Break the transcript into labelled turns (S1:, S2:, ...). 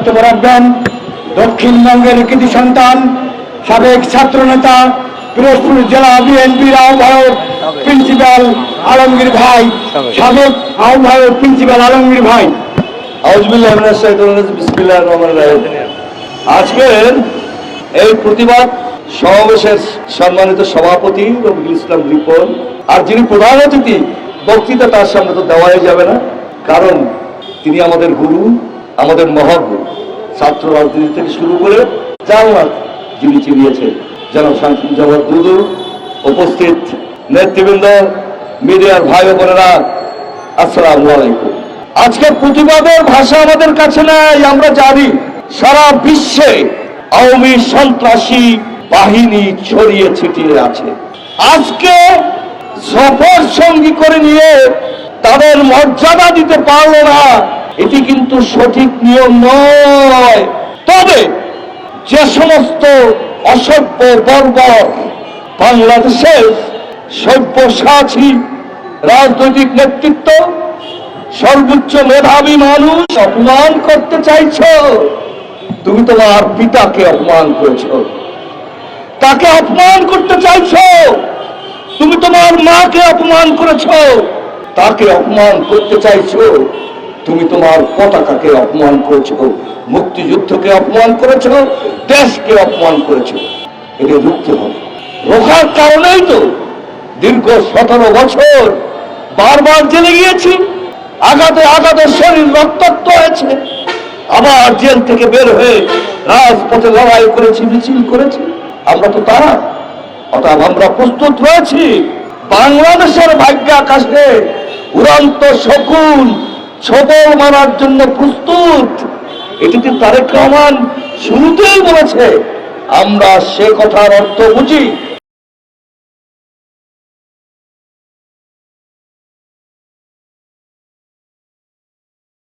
S1: বক্তব্য রাখবেন দক্ষিণবঙ্গের কৃতি সন্তান সাবেক ছাত্র নেতা পিরোজপুর জেলা বিএনপির আহ্বায়ক প্রিন্সিপাল আলমগীর ভাই, সাবেক আহ্বায়ক প্রিন্সিপাল আলমগীর ভাই।
S2: আজকের এই প্রতিবাদ সমাবেশের সম্মানিত সভাপতি রফিকুল ইসলাম রিপন আর যিনি প্রধান অতিথি, বক্তৃতা তার সামনে তো দেওয়াই যাবে না, কারণ তিনি আমাদের গুরু, আমাদের মহাগুরু। ছাত্র রাজনীতি থেকে শুরু করে জামাত যিনি চিনিয়েছেন জনাব শামসুজ্জামান দুদু, উপস্থিত নেতৃবৃন্দ, মিডিয়ার ভাই বোনেরা, আসসালামু আলাইকুম। আজকে প্রতিবাদের ভাষা আমাদের কাছে নাই। আমরা জানি সারা বিশ্বে আওয়ামী সন্ত্রাসী বাহিনী ছড়িয়ে ছিটিয়ে আছে। আজকে সফর সঙ্গী করে নিয়ে তাদের মর্যাদা দিতে পারলো না, এটি কিন্তু সঠিক নিয়ম নয়। তবে যে সমস্ত অসভ্য বর্বর বাংলাদেশের সব্যসাচী রাজনৈতিক নেতৃত্ব, সর্বোচ্চ মেধাবী মানুষ অপমান করতে চাইছ, তুমি তোমার পিতাকে অপমান করেছ, তাকে অপমান করতে চাইছ, তুমি তোমার মাকে অপমান করেছ, তাকে অপমান করতে চাইছ, তুমি তোমার পতাকাকে অপমান করেছ, মুক্তিযুদ্ধকে অপমান করেছ, দেশকে অপমান করেছ। এটা রুখতে হবে। রোখার কারণেই তো দীর্ঘ 17 বছর বারবার জেলে গিয়েছি, আঘাতে আঘাতে শরীর রক্তাক্ত হয়েছে, আবার জেল থেকে বের হয়ে রাজপথে লড়াই করেছি, মিছিল করেছি। আমরা তো তারা, অর্থাৎ আমরা প্রস্তুত রয়েছি বাংলাদেশের ভাগ্য আকাশে উড়ন্ত শকুন ছবল মারার জন্য প্রস্তুত। এটি তারেক রহমান শুরুতেই বলেছে। আমরা সে কথার অর্থ বুঝি।